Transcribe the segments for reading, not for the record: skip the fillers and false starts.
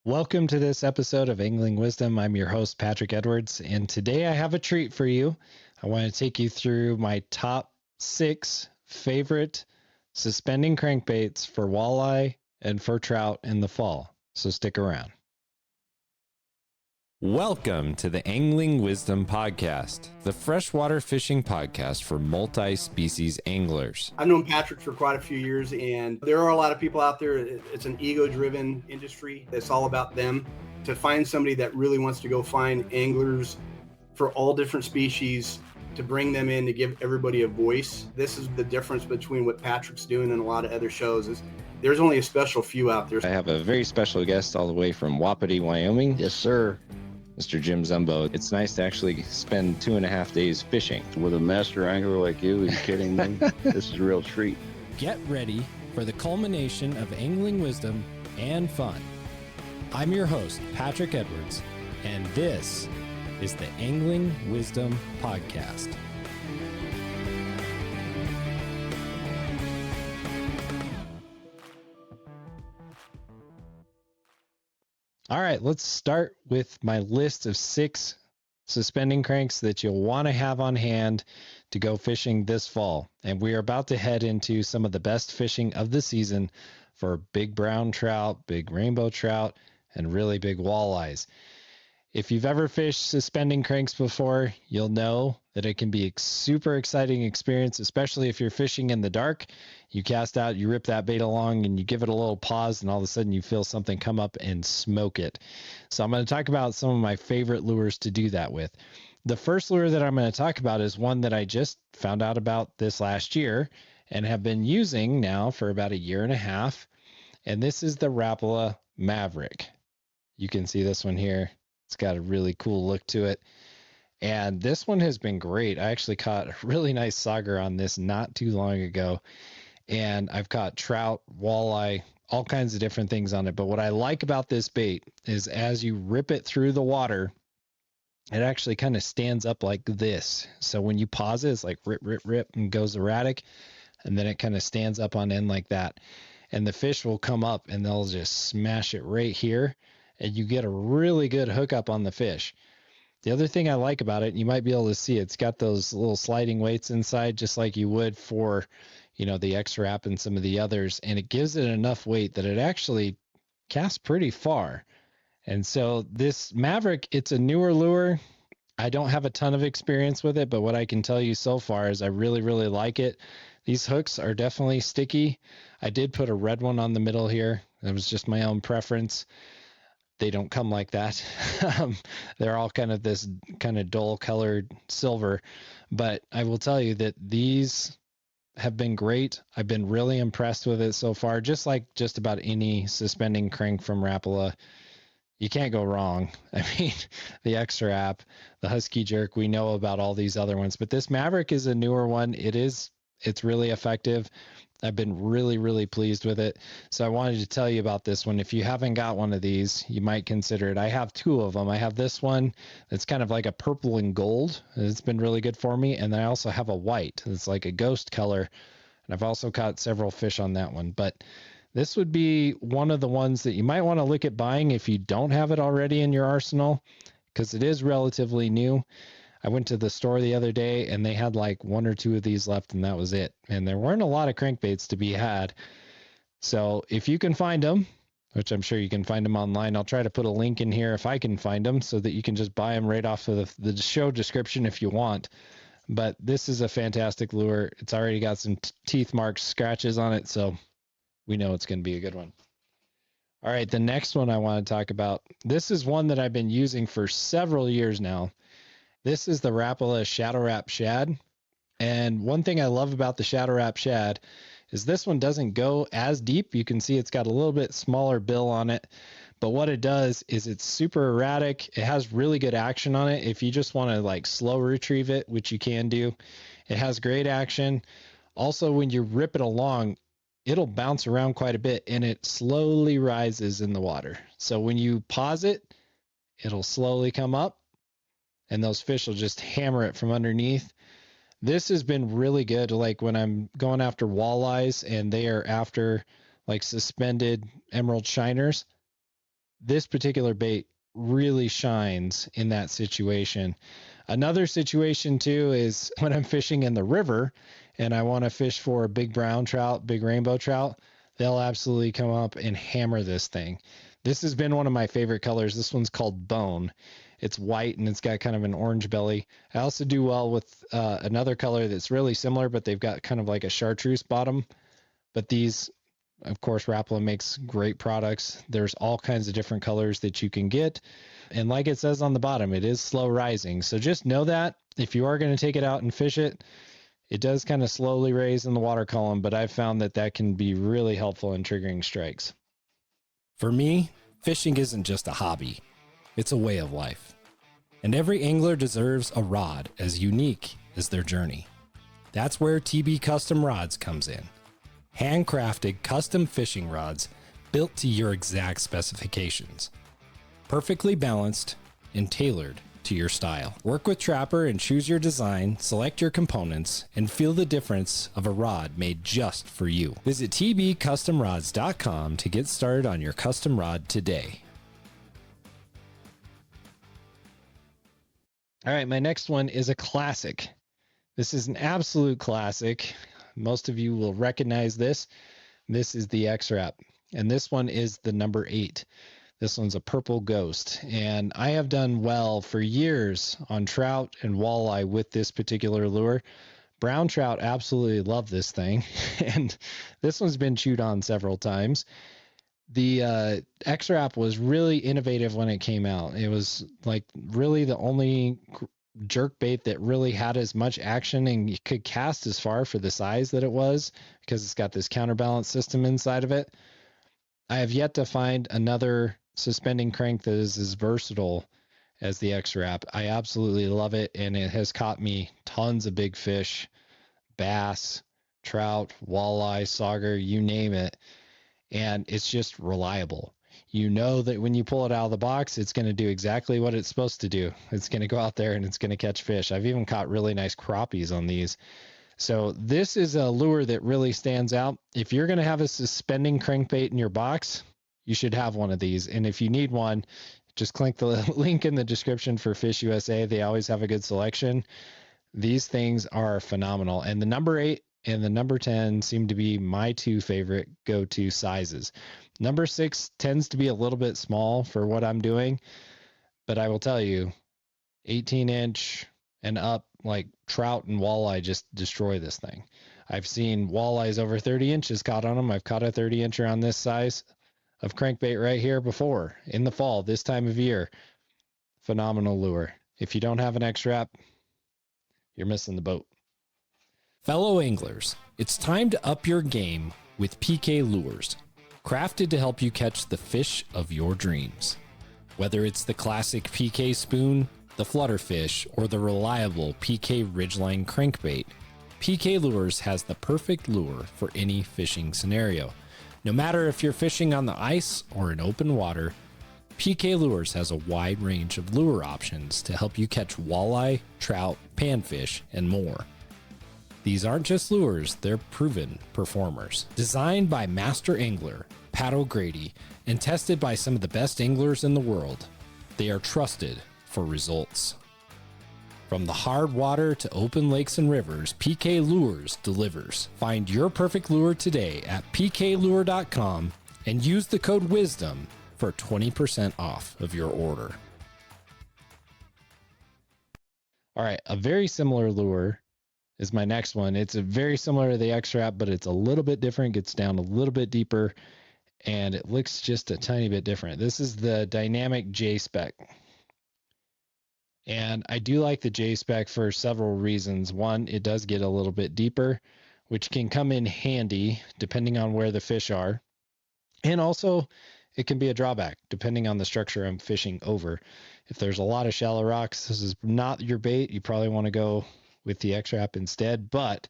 Welcome to this episode of Angling Wisdom. I'm your host, Patrick Edwards, and today I have a treat for you. I want to take you through my top 6 favorite suspending crankbaits for walleye and for trout in the fall. So stick around. Welcome to the Angling Wisdom Podcast, the freshwater fishing podcast for multi-species anglers. I've known Patrick for quite a few years, and there are a lot of people out there. It's an ego-driven industry. It's all about them. To find somebody that really wants to go find anglers for all different species, to bring them in, to give everybody a voice. This is the difference between what Patrick's doing and a lot of other shows. Is there's only a special few out there. I have a very special guest all the way from Wapiti, Wyoming. Yes, sir. Mr. Jim Zumbo. It's nice to actually spend 2.5 days fishing. With a master angler like you, are you kidding me? This is a real treat. Get ready for the culmination of angling wisdom and fun. I'm your host, Patrick Edwards, and this is the Angling Wisdom Podcast. All right, let's start with my list of 6 suspending cranks that you'll want to have on hand to go fishing this fall. And we are about to head into some of the best fishing of the season for big brown trout, big rainbow trout, and really big walleyes. If you've ever fished suspending cranks before, you'll know that it can be a super exciting experience, especially if you're fishing in the dark. You cast out, you rip that bait along, and you give it a little pause, and all of a sudden you feel something come up and smoke it. So I'm going to talk about some of my favorite lures to do that with. The first lure that I'm going to talk about is one that I just found out about this last year and have been using now for about 1.5 years. And this is the Rapala Mavrik. You can see this one here. It's got a really cool look to it. And this one has been great. I actually caught a really nice sauger on this not too long ago. And I've caught trout, walleye, all kinds of different things on it. But what I like about this bait is as you rip it through the water, it actually kind of stands up like this. So when you pause it, it's like rip, rip, rip, and goes erratic. And then it kind of stands up on end like that. And the fish will come up and they'll just smash it right here. And you get a really good hookup on the fish. The other thing I like about it, you might be able to see, it's got those little sliding weights inside, just like you would for, the X-Rap and some of the others. And it gives it enough weight that it actually casts pretty far. And so this Mavrik, it's a newer lure. I don't have a ton of experience with it, but what I can tell you so far is I really, really like it. These hooks are definitely sticky. I did put a red one on the middle here. It was just my own preference. They don't come like that. They're all kind of this kind of dull colored silver, but I will tell you that these have been great. I've been really impressed with it so far, just like just about any suspending crank from Rapala. You can't go wrong. I mean, the X-Rap, the Husky Jerk, we know about all these other ones, but this Mavrik is a newer one. It's really effective. I've been really, really pleased with it. So I wanted to tell you about this one. If you haven't got one of these, you might consider it. I have 2 of them. I have this one that's kind of like a purple and gold. It's been really good for me. And then I also have a white. It's like a ghost color. And I've also caught several fish on that one. But this would be one of the ones that you might want to look at buying if you don't have it already in your arsenal, because it is relatively new. I went to the store the other day and they had like 1 or 2 of these left, and that was it. And there weren't a lot of crankbaits to be had. So if you can find them, which I'm sure you can find them online, I'll try to put a link in here if I can find them so that you can just buy them right off of the show description if you want. But this is a fantastic lure. It's already got some teeth marks, scratches on it, so we know it's going to be a good one. All right, the next one I want to talk about. This is one that I've been using for several years now. This is the Rapala Rap Shad. And one thing I love about the Rap Shad is this one doesn't go as deep. You can see it's got a little bit smaller bill on it. But what it does is it's super erratic. It has really good action on it. If you just want to like slow retrieve it, which you can do, it has great action. Also, when you rip it along, it'll bounce around quite a bit and it slowly rises in the water. So when you pause it, it'll slowly come up and those fish will just hammer it from underneath. This has been really good. Like when I'm going after walleyes and they are after like suspended emerald shiners, this particular bait really shines in that situation. Another situation too is when I'm fishing in the river and I want to fish for a big brown trout, big rainbow trout, they'll absolutely come up and hammer this thing. This has been one of my favorite colors. This one's called Bone. It's white and it's got kind of an orange belly. I also do well with another color that's really similar, but they've got kind of like a chartreuse bottom. But these, of course, Rapala makes great products. There's all kinds of different colors that you can get. And like it says on the bottom, it is slow rising. So just know that if you are going to take it out and fish it, it does kind of slowly raise in the water column, but I've found that that can be really helpful in triggering strikes. For me, fishing isn't just a hobby, it's a way of life. And every angler deserves a rod as unique as their journey. That's where TB Custom Rods comes in. Handcrafted custom fishing rods built to your exact specifications. Perfectly balanced and tailored to your style. Work with Trapper and choose your design, select your components, and feel the difference of a rod made just for you. Visit tbcustomrods.com to get started on your custom rod today. All right, my next one is a classic. This is an absolute classic. Most of you will recognize this. This is the X-Rap, and this one is the number 8. This one's a purple ghost, and I have done well for years on trout and walleye with this particular lure. Brown trout absolutely love this thing, and this one's been chewed on several times. The X-Rap was really innovative when it came out. It was like really the only jerk bait that really had as much action and you could cast as far for the size that it was because it's got this counterbalance system inside of it. I have yet to find another suspending crank that is as versatile as the X-Rap. I absolutely love it, and it has caught me tons of big fish, bass, trout, walleye, sauger, you name it, and it's just reliable. You know that when you pull it out of the box, it's going to do exactly what it's supposed to do. It's going to go out there and it's going to catch fish. I've even caught really nice crappies on these. So this is a lure that really stands out. If you're going to have a suspending crankbait in your box, you should have one of these. And if you need one, just click the link in the description for Fish USA. They always have a good selection. These things are phenomenal. And the number 8 and the number 10 seem to be my two favorite go-to sizes. Number 6 tends to be a little bit small for what I'm doing, but I will tell you, 18-inch and up, like trout and walleye just destroy this thing. I've seen walleyes over 30 inches caught on them. I've caught a 30-incher on this size of crankbait right here before in the fall, this time of year. Phenomenal lure. If you don't have an X-Rap, you're missing the boat. Fellow anglers, it's time to up your game with PK Lures, crafted to help you catch the fish of your dreams. Whether it's the classic PK spoon, the flutterfish, or the reliable PK Ridgeline crankbait, PK Lures has the perfect lure for any fishing scenario. No matter if you're fishing on the ice or in open water, PK Lures has a wide range of lure options to help you catch walleye, trout, panfish, and more. These aren't just lures, they're proven performers. Designed by master angler Pat O'Grady and tested by some of the best anglers in the world, they are trusted for results. From the hard water to open lakes and rivers, PK Lures delivers. Find your perfect lure today at pklure.com and use the code WISDOM for 20% off of your order. All right, a very similar lure is my next one. It's a very similar to the X-Rap, but it's a little bit different, gets down a little bit deeper, and it looks just a tiny bit different. This is the dynamic J-Spec. And I do like the J-Spec for several reasons. One, it does get a little bit deeper, which can come in handy depending on where the fish are. And also, it can be a drawback depending on the structure I'm fishing over. If there's a lot of shallow rocks, this is not your bait. You probably want to go with the X-Rap instead. But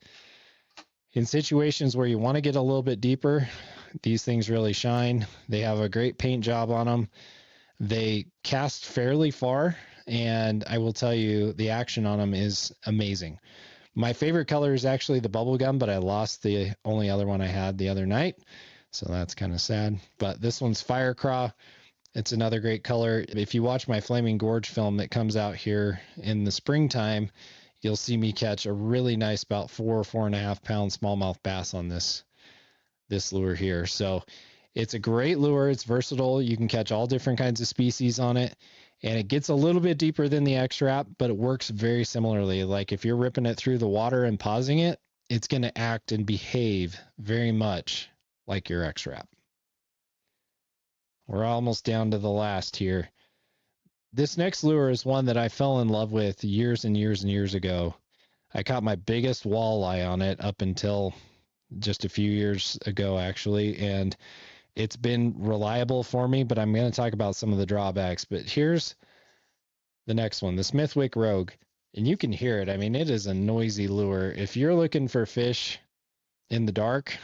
in situations where you want to get a little bit deeper, these things really shine. They have a great paint job on them. They cast fairly far, and I will tell you the action on them is amazing. My favorite color is actually the bubblegum, but I lost the only other one I had the other night, so that's kind of sad. But this one's Fire Craw. It's another great color. If you watch my Flaming Gorge film that comes out here in the springtime, you'll see me catch a really nice about 4.5 pound smallmouth bass on this lure here. So it's a great lure. It's versatile. You can catch all different kinds of species on it. And it gets a little bit deeper than the X-Rap, but it works very similarly. Like if you're ripping it through the water and pausing it, it's going to act and behave very much like your X-Rap. We're almost down to the last here. This next lure is one that I fell in love with years and years and years ago. I caught my biggest walleye on it up until just a few years ago, actually, and it's been reliable for me, but I'm going to talk about some of the drawbacks. But here's the next one, the Smithwick Rogue. And you can hear it. I mean, it is a noisy lure. If you're looking for fish in the dark,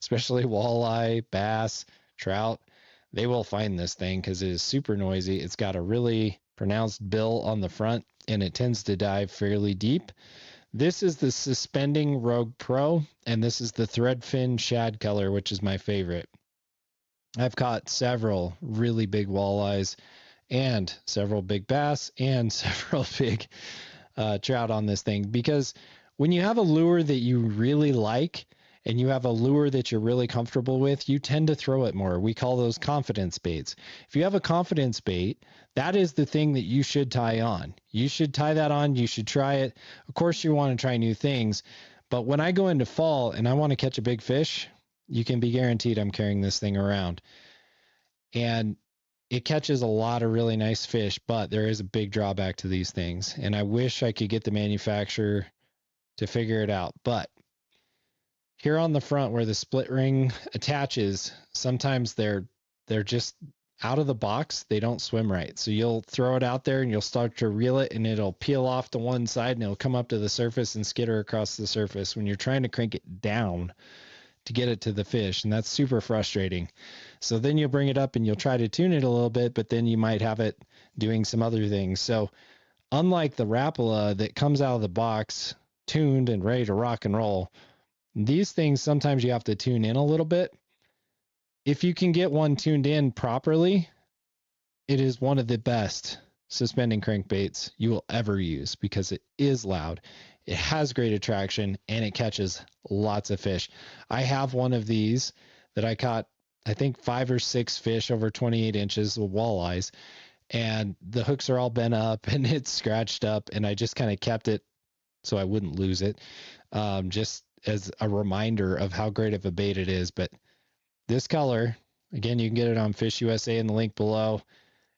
especially walleye, bass, trout, they will find this thing because it is super noisy. It's got a really pronounced bill on the front, and it tends to dive fairly deep. This is the Suspending Rogue Pro, and this is the Threadfin Shad color, which is my favorite. I've caught several really big walleyes and several big bass and several big trout on this thing, because when you have a lure that you really like and you have a lure that you're really comfortable with, you tend to throw it more. We call those confidence baits. If you have a confidence bait, that is the thing that you should tie on. You should tie that on. You should try it. Of course, you want to try new things. But when I go into fall and I want to catch a big fish, you can be guaranteed I'm carrying this thing around. And it catches a lot of really nice fish, but there is a big drawback to these things. And I wish I could get the manufacturer to figure it out. But here on the front where the split ring attaches, sometimes they're just out of the box. They don't swim right. So you'll throw it out there and you'll start to reel it and it'll peel off to one side and it'll come up to the surface and skitter across the surface when you're trying to crank it down to get it to the fish. And that's super frustrating. So then you'll bring it up and you'll try to tune it a little bit, but then you might have it doing some other things. So unlike the Rapala that comes out of the box tuned and ready to rock and roll, these things, sometimes you have to tune in a little bit. If you can get one tuned in properly, it is one of the best suspending crankbaits you will ever use because it is loud, it has great attraction, and it catches lots of fish. I have one of these that I caught, I think 5 or 6 fish over 28 inches with walleyes, and the hooks are all bent up and it's scratched up, and I just kind of kept it so I wouldn't lose it, just as a reminder of how great of a bait it is. But this color, again, you can get it on Fish USA in the link below.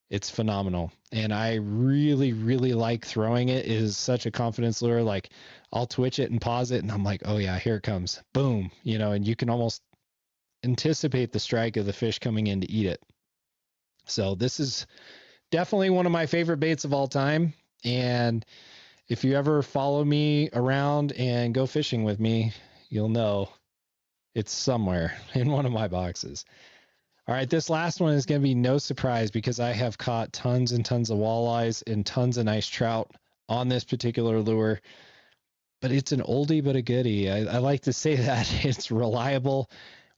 It's phenomenal. And I really, really like throwing it. It is such a confidence lure. Like I'll twitch it and pause it and I'm like, oh yeah, here it comes. Boom. You know, and you can almost anticipate the strike of the fish coming in to eat it. So this is definitely one of my favorite baits of all time. And if you ever follow me around and go fishing with me, you'll know it's somewhere in one of my boxes. All right, this last one is going to be no surprise because I have caught tons and tons of walleyes and tons of nice trout on this particular lure. But it's an oldie but a goodie. I like to say that it's reliable.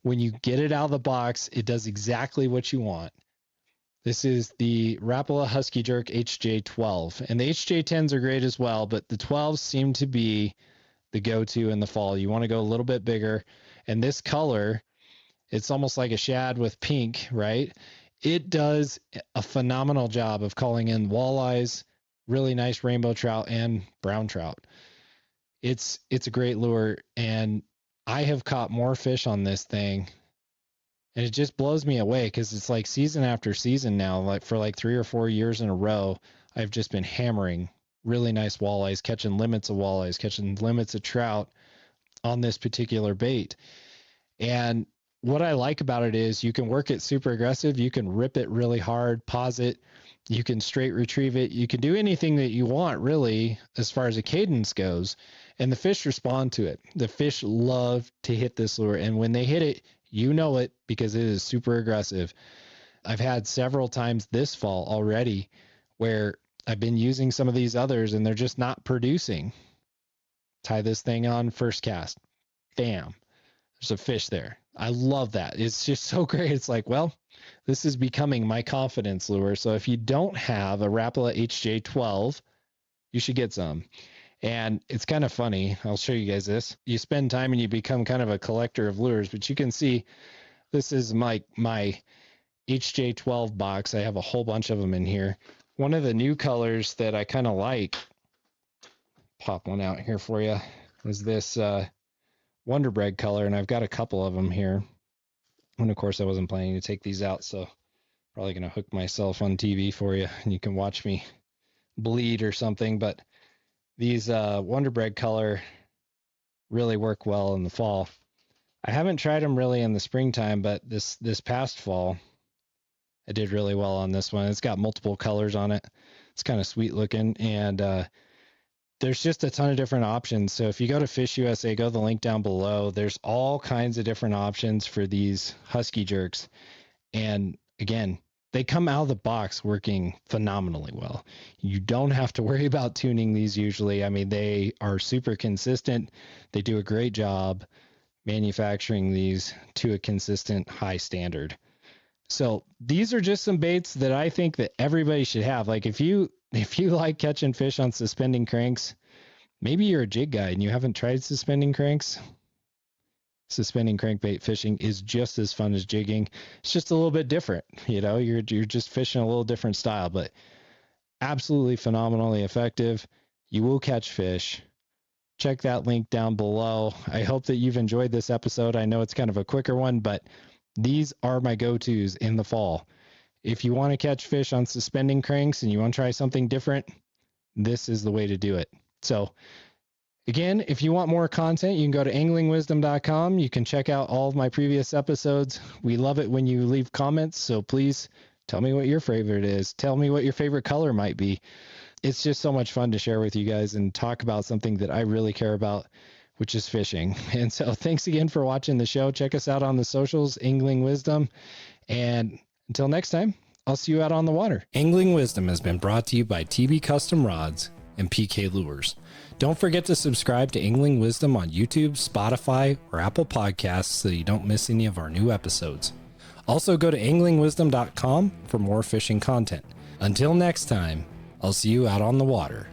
When you get it out of the box, it does exactly what you want. This is the Rapala Husky Jerk HJ12. And the HJ10s are great as well, but the 12s seem to be the go-to in the fall. You want to go a little bit bigger. And this color, it's almost like a shad with pink, right? It does a phenomenal job of calling in walleyes, really nice rainbow trout, and brown trout. It's a great lure, and I have caught more fish on this thing. And it just blows me away because it's like season after season now, like for like 3 or 4 years in a row, I've just been hammering really nice walleyes, catching limits of walleyes, catching limits of trout on this particular bait. And what I like about it is you can work it super aggressive. You can rip it really hard, pause it. You can straight retrieve it. You can do anything that you want really as far as a cadence goes. And the fish respond to it. The fish love to hit this lure. And when they hit it, you know it because it is super aggressive. I've had several times this fall already where I've been using some of these others and they're just not producing. Tie this thing on first cast. Bam. There's a fish there. I love that. It's just so great. It's like, well, This is becoming my confidence lure. So if you don't have a Rapala HJ12, you should get some. And it's kind of funny. I'll show you guys this. You spend time and you become kind of a collector of lures, but you can see this is my HJ12 box. I have a whole bunch of them in here. One of the new colors that I kind of like, pop one out here for you, is this Wonder Bread color, and I've got a couple of them here. And of course I wasn't planning to take these out, so probably going to hook myself on TV for you and you can watch me bleed or something. But these Wonder Bread color really work well in the fall. I haven't tried them really in the springtime, but this past fall I did really well on this one. It's got multiple colors on it. It's kind of sweet looking, and there's just a ton of different options. So if you go to Fish USA, go to the link down below. There's all kinds of different options for these Husky jerks. And again, they come out of the box working phenomenally well. You don't have to worry about tuning these usually. I mean, they are super consistent. They do a great job manufacturing these to a consistent high standard. So these are just some baits that I think that everybody should have. Like if you like catching fish on suspending cranks, maybe you're a jig guy and you haven't tried suspending cranks. Suspending crankbait fishing is just as fun as jigging. It's just a little bit different. You know, you're just fishing a little different style, but absolutely phenomenally effective. You will catch fish. Check that link down below. I hope that you've enjoyed this episode. I know it's kind of a quicker one, but these are my go-tos in the fall. If you want to catch fish on suspending cranks and you want to try something different, this is the way to do it. So again, if you want more content, you can go to anglingwisdom.com. You can check out all of my previous episodes. We love it when you leave comments. So please tell me what your favorite is. Tell me what your favorite color might be. It's just so much fun to share with you guys and talk about something that I really care about, which is fishing. And so thanks again for watching the show. Check us out on the socials, Angling Wisdom. And until next time, I'll see you out on the water. Angling Wisdom has been brought to you by TB Custom Rods and PK Lures. Don't forget to subscribe to Angling Wisdom on YouTube, Spotify, or Apple Podcasts so you don't miss any of our new episodes. Also go to anglingwisdom.com for more fishing content. Until next time, I'll see you out on the water.